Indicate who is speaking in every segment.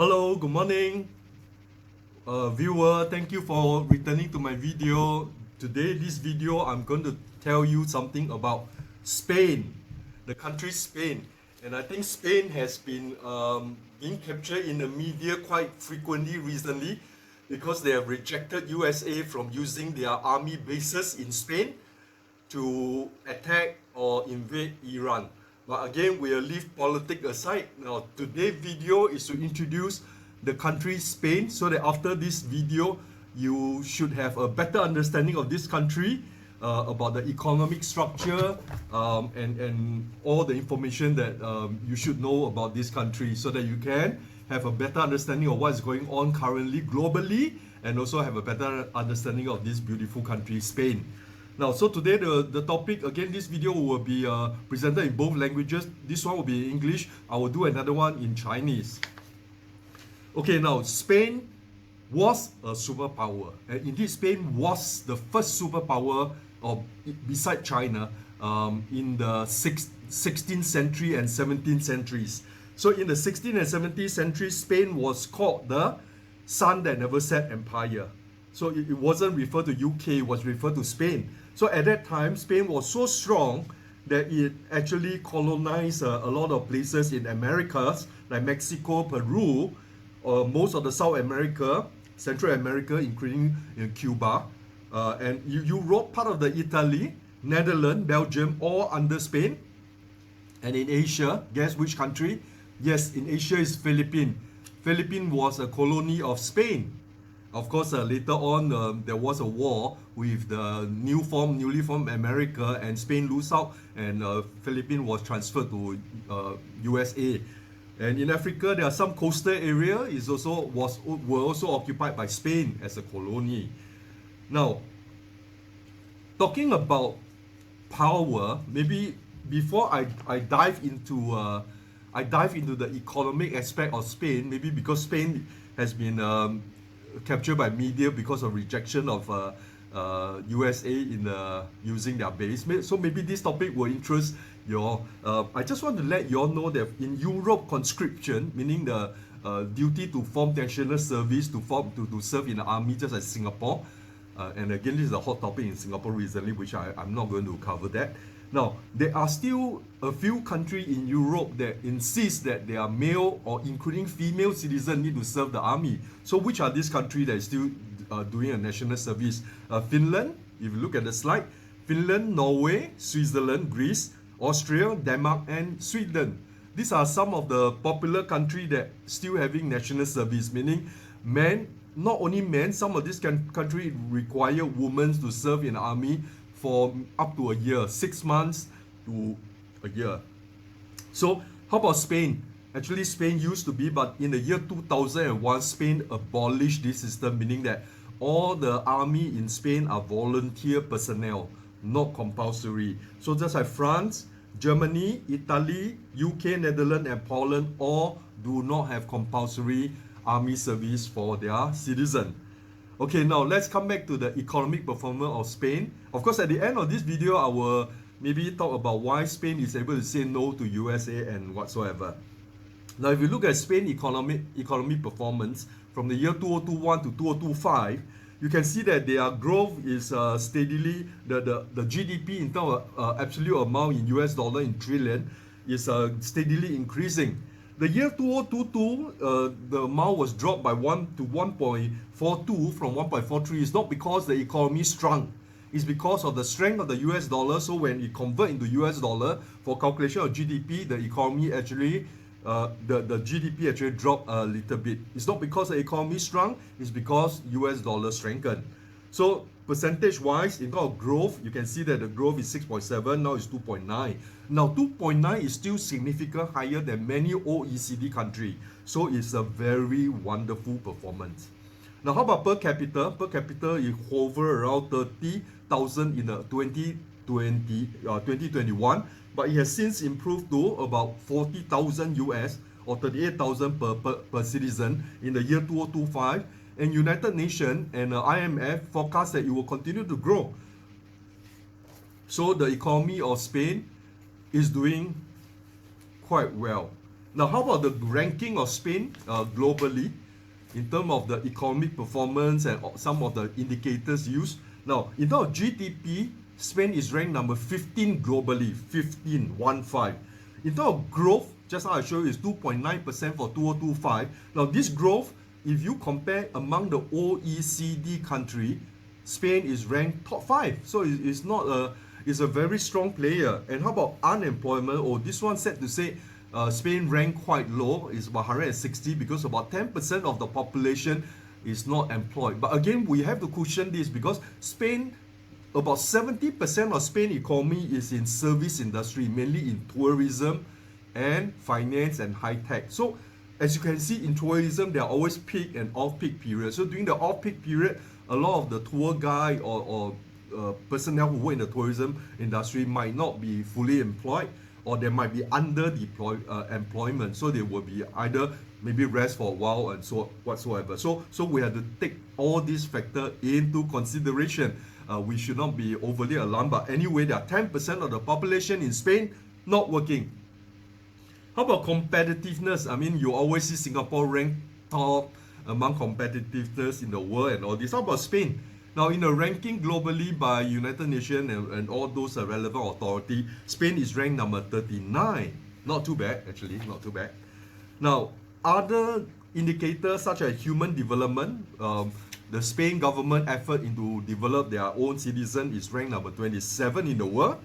Speaker 1: Hello, good morning, viewer. Thank you for returning to my video. Today, this video, I'm going to tell you something about Spain, the country Spain. And I think Spain has been being captured in the media quite frequently recently because they have rejected USA from using their army bases in Spain to attack or invade Iran. But again, we'll leave politics aside. Now, today's video is to introduce the country Spain so that after this video, you should have a better understanding of this country, about the economic structure, and all the information that you should know about this country so that you can have a better understanding of what is going on currently globally and also have a better understanding of this beautiful country, Spain. Now, so today the topic, again, this video will be presented in both languages. This one will be in English. I will do another one in Chinese. Okay, now, Spain was a superpower. And indeed, Spain was the first superpower beside China in the 16th century and 17th centuries. So in the 16th and 17th centuries, Spain was called the sun that never set empire. So it wasn't referred to UK, it was referred to Spain. So at that time, Spain was so strong that it actually colonized a lot of places in Americas, like Mexico, Peru, most of the South America, Central America, including Cuba, and Europe, part of the Italy, Netherlands, Belgium, all under Spain. And in Asia, guess which country? Yes, in Asia is Philippines. Philippines was a colony of Spain. Of course, later on, there was a war with the newly formed America, and Spain lose out, and Philippines was transferred to USA. And in Africa, there are some coastal area were also occupied by Spain as a colony. Now, talking about power, maybe before I dive into the economic aspect of Spain, maybe because Spain has been captured by media because of rejection of USA in using their base. So maybe this topic will interest you all. I just want to let you all know that in Europe, conscription, meaning the duty to form national service, to serve in the army, just as Singapore. And again, this is a hot topic in Singapore recently, which I'm not going to cover that. Now, there are still a few countries in Europe that insist that their male or including female citizens need to serve the army. So which are these countries that are still doing a national service? Finland, if you look at the slide, Finland, Norway, Switzerland, Greece, Austria, Denmark, and Sweden. These are some of the popular countries that still having national service, meaning men, not only men, some of these countries require women to serve in the army for up to a year, 6 months to a year. So how about Spain? Actually, Spain used to be, but in the year 2001, Spain abolished this system, meaning that all the army in Spain are volunteer personnel, not compulsory. So just like France, Germany, Italy, UK, Netherlands, and Poland all do not have compulsory army service for their citizens. Okay, now let's come back to the economic performance of Spain. Of course, at the end of this video, I will maybe talk about why Spain is able to say no to USA and whatsoever. Now, if you look at Spain economic performance from the year 2021 to 2025, you can see that their growth is steadily, the GDP in terms of absolute amount in US dollar in trillion is steadily increasing. The year 2022, the amount was dropped by 1 to 1.42 from 1.43. It's not because the economy shrunk. It's because of the strength of the US dollar. So when it convert into US dollar for calculation of GDP, the economy actually, the GDP actually dropped a little bit. It's not because the economy shrunk. It's because US dollar strengthened. So percentage-wise, in terms of growth, you can see that the growth is 6.7, now it's 2.9. Now 2.9 is still significantly higher than many OECD countries. So it's a very wonderful performance. Now how about per capita? Per capita, it hover around 30,000 in the 2021, but it has since improved to about 40,000 US or 38,000 per citizen in the year 2025. And United Nations and IMF forecast that it will continue to grow. So the economy of Spain is doing quite well. Now, how about the ranking of Spain globally in terms of the economic performance and some of the indicators used? Now, in terms of GDP, Spain is ranked number 15 globally, 15, 1-5. In terms of growth, just now I showed you is 2.9% for 2025. Now, this growth, if you compare among the OECD country, Spain is ranked top 5. So it's not a, it's a very strong player. And how about unemployment? Oh, this one said to say Spain ranked quite low, is about 160 because about 10% of the population is not employed. But again, we have to cushion this because Spain, about 70% of Spain economy is in service industry, mainly in tourism and finance and high tech. So as you can see in tourism, there are always peak and off-peak periods. So during the off-peak period, a lot of the tour guide or personnel who work in the tourism industry might not be fully employed, or they might be under employment. So they will be either maybe rest for a while and so whatsoever. So we have to take all these factors into consideration. We should not be overly alarmed. But anyway, there are 10% of the population in Spain not working. How about competitiveness? I mean, you always see Singapore ranked top among competitiveness in the world and all this. How about Spain? Now, in a ranking globally by United Nations and all those relevant authority, Spain is ranked number 39. Not too bad, actually, not too bad. Now, other indicators such as human development, the Spain government effort into develop their own citizen is ranked number 27 in the world.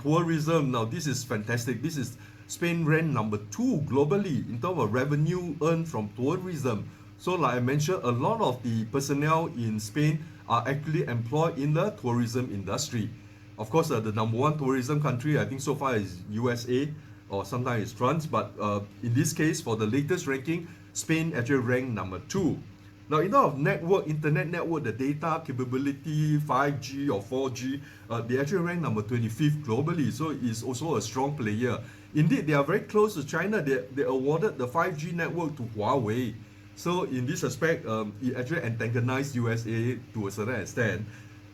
Speaker 1: Tourism, now this is fantastic. This is Spain ranked number 2 globally in terms of revenue earned from tourism. So like I mentioned, a lot of the personnel in Spain are actually employed in the tourism industry. Of course, the number 1 tourism country, I think so far is USA, or sometimes it's France, but in this case, for the latest ranking, Spain actually ranked number 2. Now, in terms of network, internet network, the data capability, 5G or 4G, they actually rank number 25th globally, so it's also a strong player. Indeed, they are very close to China. They awarded the 5G network to Huawei. So in this aspect, it actually antagonized USA to a certain extent.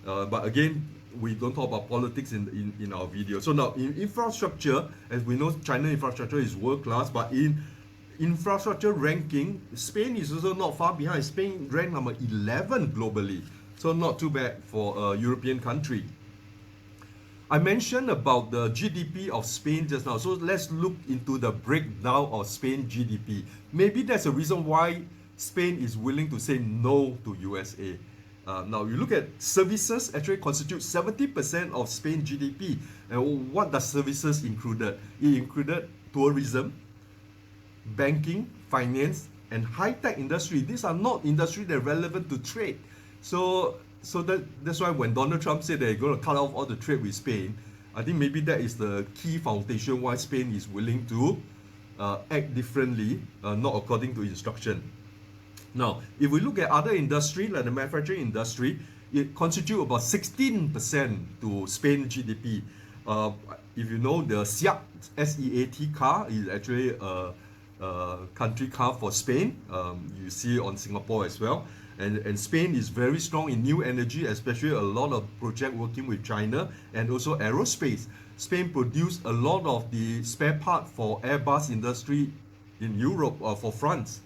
Speaker 1: But again, we don't talk about politics in our video. So now, in infrastructure, as we know, China infrastructure is world-class, but in infrastructure ranking, Spain is also not far behind. Spain ranked number 11 globally, so not too bad for a European country. I mentioned about the GDP of Spain just now, so let's look into the breakdown of Spain GDP. Maybe that's a reason why Spain is willing to say no to USA. Now you look at services actually constitute 70% of Spain GDP. And what does services included? It included tourism, banking, finance, and high-tech industry. These are not industry that are relevant to trade. So that's why when Donald Trump said they're going to cut off all the trade with Spain, I think maybe that is the key foundation why Spain is willing to act differently, not according to instruction. Now, if we look at other industry, like the manufacturing industry, it contributes about 16% to Spain GDP. If you know, the SEAT, S-E-A-T car is actually a country car for Spain. You see it on Singapore as well. And Spain is very strong in new energy, especially a lot of project working with China and also aerospace. Spain produced a lot of the spare part for Airbus industry in Europe or for France.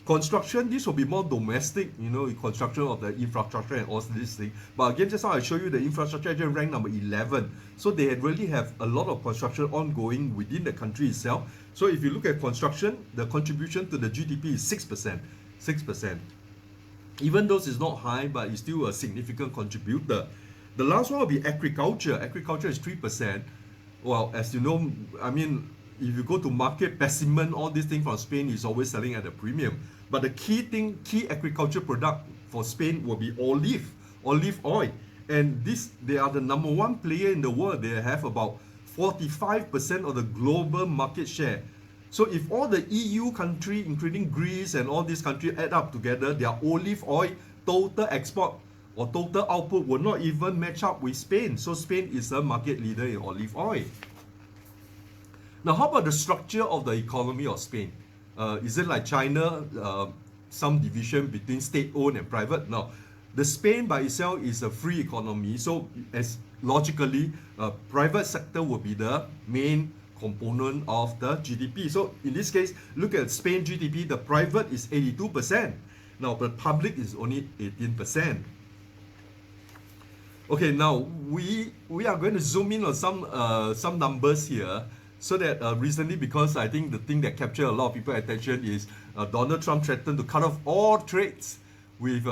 Speaker 1: Construction, this will be more domestic, you know, construction of the infrastructure and all these things. But again, just now I show you the infrastructure actually ranked number 11. So they really have a lot of construction ongoing within the country itself. So if you look at construction, the contribution to the GDP is 6%. 6%. Even though it's not high, but it's still a significant contributor. The last one will be agriculture. Agriculture is 3%. Well, as you know, I mean, if you go to market, persimmon, all these things from Spain is always selling at a premium. But the key agriculture product for Spain will be olive oil. And they are the number 1 player in the world. They have about 45% of the global market share. So if all the EU country, including Greece and all these countries add up together, their olive oil total export or total output will not even match up with Spain. So Spain is a market leader in olive oil. Now, how about the structure of the economy of Spain? Is it like China, some division between state-owned and private? No. The Spain by itself is a free economy. So as logically, private sector will be the main component of the GDP. So in this case, look at Spain GDP, the private is 82%. Now the public is only 18%. Okay, now we are going to zoom in on some numbers here, so that recently, because I think the thing that captured a lot of people's attention is Donald Trump threatened to cut off all trades with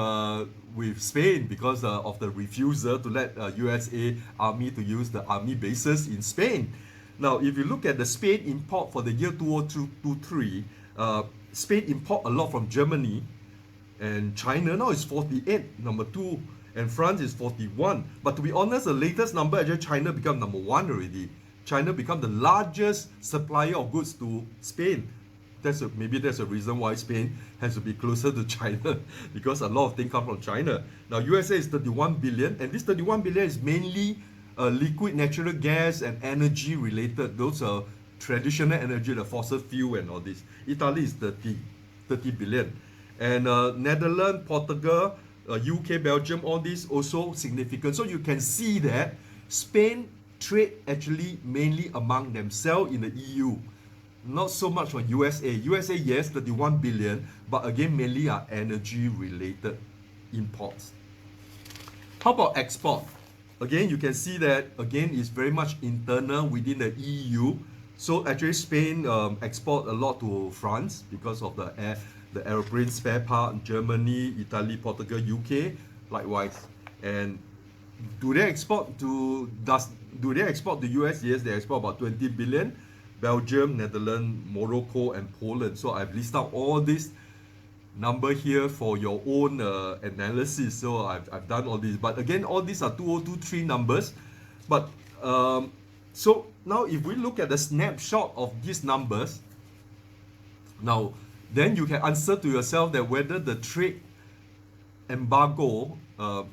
Speaker 1: Spain because of the refusal to let USA Army to use the army bases in Spain. Now, if you look at the Spain import for the year 2023, Spain import a lot from Germany, and China now is 48, number 2, and France is 41. But to be honest, the latest number, actually China become number 1 already. China become the largest supplier of goods to Spain. Maybe that's a reason why Spain has to be closer to China, because a lot of things come from China. Now USA is 31 billion, and this 31 billion is mainly liquid natural gas and energy related. Those are traditional energy, the fossil fuel and all this. Italy is 30 billion. And Netherlands, Portugal, UK, Belgium, all these also significant. So you can see that Spain trade actually mainly among themselves in the EU. Not so much for USA. USA, yes, 31 billion, but again, mainly are energy related imports. How about export? Again, you can see that, again, it's very much internal within the EU. So actually, Spain export a lot to France because of the aeroplane spare part, Germany, Italy, Portugal, UK, likewise. And do they export to US? Yes, they export about 20 billion. Belgium, Netherlands, Morocco, and Poland. So I've listed out all this number here for your own analysis. So I've done all this. But again, all these are 2023 numbers. But so now if we look at the snapshot of these numbers, now then you can answer to yourself that whether the trade embargo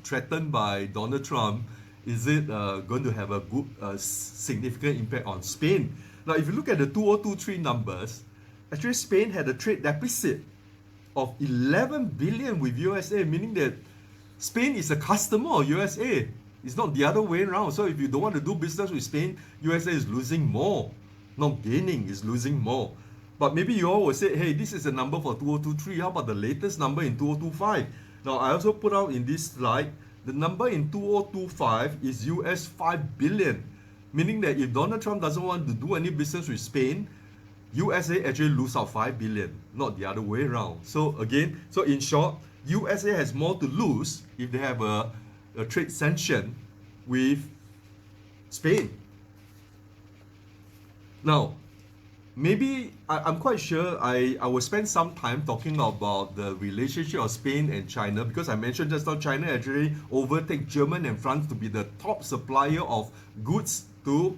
Speaker 1: threatened by Donald Trump, is it going to have a good significant impact on Spain? Now, if you look at the 2023 numbers, actually Spain had a trade deficit of 11 billion with USA, meaning that Spain is a customer of USA. It's not the other way around. So if you don't want to do business with Spain, USA is losing more. Not gaining, is losing more. But maybe you all will say, hey, this is a number for 2023. How about the latest number in 2025? Now, I also put out in this slide, the number in 2025 is US 5 billion. Meaning that if Donald Trump doesn't want to do any business with Spain, USA actually lose out 5 billion, not the other way around. So again, so in short, USA has more to lose if they have a trade sanction with Spain. Now, maybe I'm quite sure I will spend some time talking about the relationship of Spain and China, because I mentioned just now China actually overtake Germany and France to be the top supplier of goods to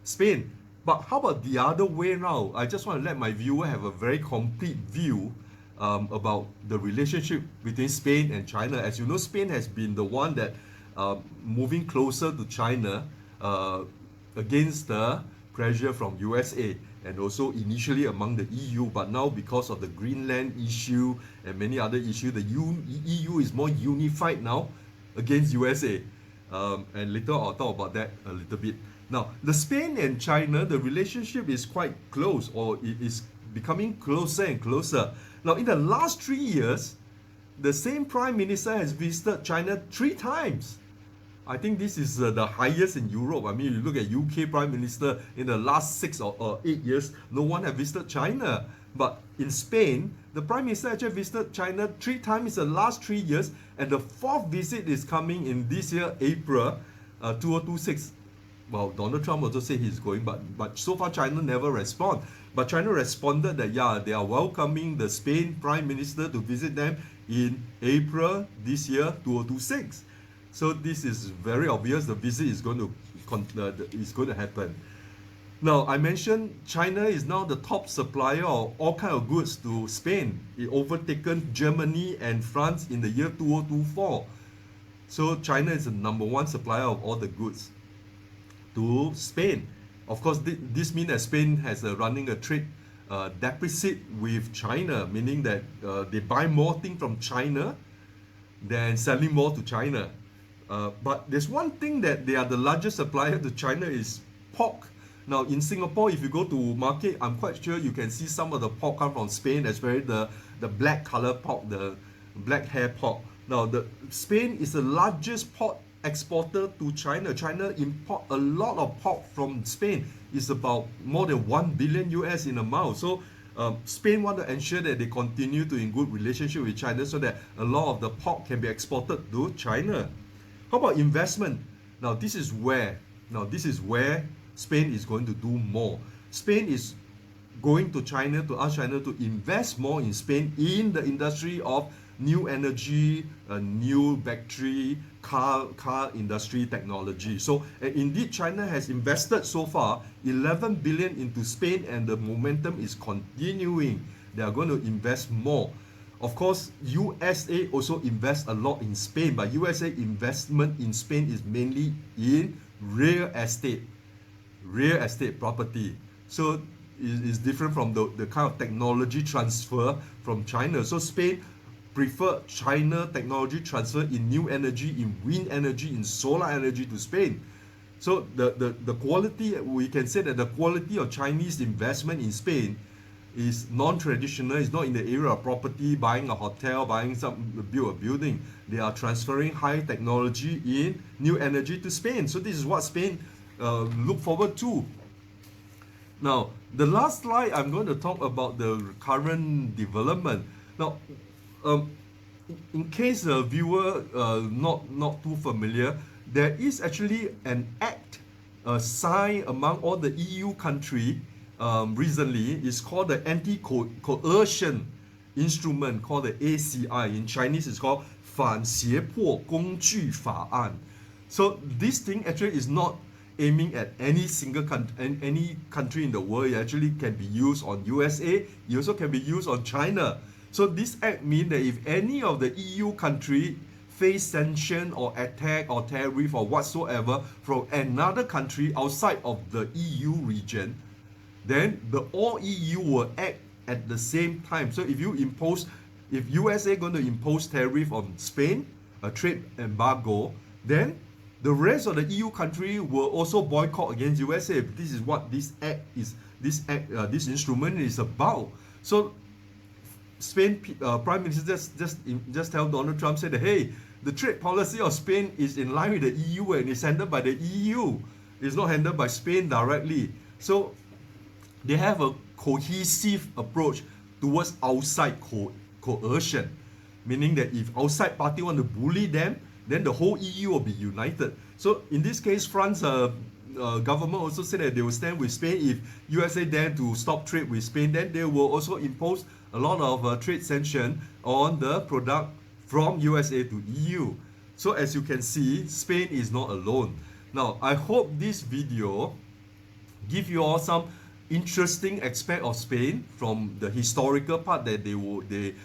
Speaker 1: Spain. But how about the other way around? I just want to let my viewer have a very complete view about the relationship between Spain and China. As you know, Spain has been the one that moving closer to China against the pressure from USA, and also initially among the EU, but now because of the Greenland issue and many other issues, the EU is more unified now against USA. And later I'll talk about that a little bit. Now, the Spain and China, the relationship is quite close, or it is becoming closer and closer. Now, in the last 3 years, the same Prime Minister has visited China 3 times. I think this is the highest in Europe. I mean, you look at UK Prime Minister, in the last 6 or 8 years, no one has visited China. But in Spain, the Prime Minister actually visited China 3 times in the last 3 years, and the 4th visit is coming in this year, April 2026. Well, Donald Trump also said he's going, but so far China never responded. But China responded that, yeah, they are welcoming the Spain Prime Minister to visit them in April this year, 2026. So this is very obvious. The visit is going to happen. Now, I mentioned China is now the top supplier of all kinds of goods to Spain. It overtaken Germany and France in the year 2024. So China is the #1 supplier of all the goods to Spain. Of course, this means that Spain has running a trade deficit with China, meaning that they buy more things from China than selling more to China. But there's one thing that they are the largest supplier to China is pork. Now in Singapore, if you go to market, I'm quite sure you can see some of the pork come from Spain, especially the black color pork, the black hair pork. Now the Spain is the largest pork exporter to China. China import a lot of pork from Spain. It's about more than 1 billion US in amount. So Spain want to ensure that they continue to in good relationship with China so that a lot of the pork can be exported to China. How about investment? Now this is where Spain is going to do more. Spain is going to China to ask China to invest more in Spain in the industry of new energy, new battery, car industry technology. So indeed, China has invested so far 11 billion into Spain, and the momentum is continuing. They are going to invest more. Of course, USA also invests a lot in Spain, but USA investment in Spain is mainly in real estate property. So it's different from the kind of technology transfer from China. So Spain prefer China technology transfer in new energy, in wind energy, in solar energy to Spain. So the quality, we can say that the quality of Chinese investment in Spain is non-traditional. It's not in the area of property, buying a hotel, build a building. They are transferring high technology in new energy to Spain. So this is what Spain look forward to. Now, the last slide, I'm going to talk about the current development. Now, in case the viewer not too familiar, there is actually an act signed among all the EU country recently. It's called the Anti-Coercion Instrument, called the ACI. In Chinese, it's called 反胁迫工具法案. So this thing actually is not aiming at any single any country in the world. It actually can be used on USA. It also can be used on China. So this act means that if any of the EU country face sanction or attack or tariff or whatsoever from another country outside of the EU region, then the all EU will act at the same time. So if USA going to impose tariff on Spain, a trade embargo, then the rest of the EU country will also boycott against USA. This is what this this instrument is about. So Spain Prime Minister just tell Donald Trump, said that, hey, the trade policy of Spain is in line with the EU and is handled by the EU. It's not handled by Spain directly. So they have a cohesive approach towards outside coercion, meaning that if outside party want to bully them, then the whole EU will be united. So in this case, France government also said that they will stand with Spain. If USA dare to stop trade with Spain, then they will also impose a lot of trade sanction on the product from USA to EU. So as you can see, Spain is not alone. Now, I hope this video give you all some interesting aspect of Spain, from the historical part that they were the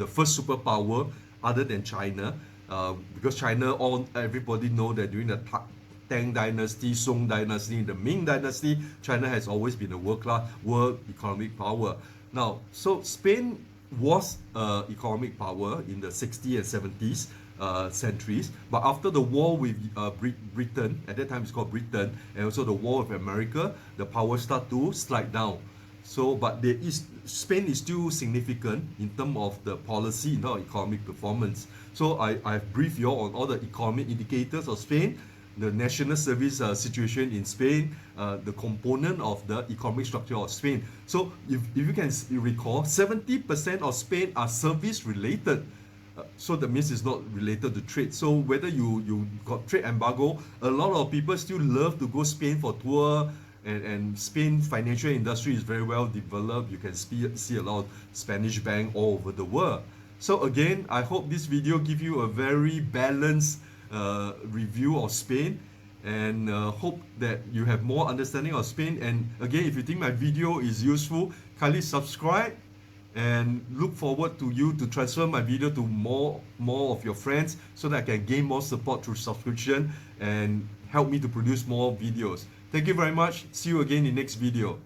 Speaker 1: first superpower other than China, because China, everybody know that during the Tang Dynasty, Song Dynasty, the Ming Dynasty, China has always been a world economic power. Now, so Spain was economic power in the 60s and 70s centuries, but after the war with Britain, at that time it's called Britain, and also the war with America, the power start to slide down. So, but Spain is still significant in terms of the policy, in terms of economic performance. So I've briefed you all on all the economic indicators of Spain, the national service situation in Spain, the component of the economic structure of Spain. So if you can recall, 70% of Spain are service related. So that means it's not related to trade. So whether you got trade embargo, a lot of people still love to go Spain for tour, and Spain financial industry is very well developed. You can see a lot of Spanish bank all over the world. So again, I hope this video give you a very balanced review of Spain, and hope that you have more understanding of Spain. And again, if you think my video is useful, kindly subscribe, and look forward to you to transfer my video to more of your friends, so that I can gain more support through subscription and help me to produce more videos. Thank you very much. See you again in the next video.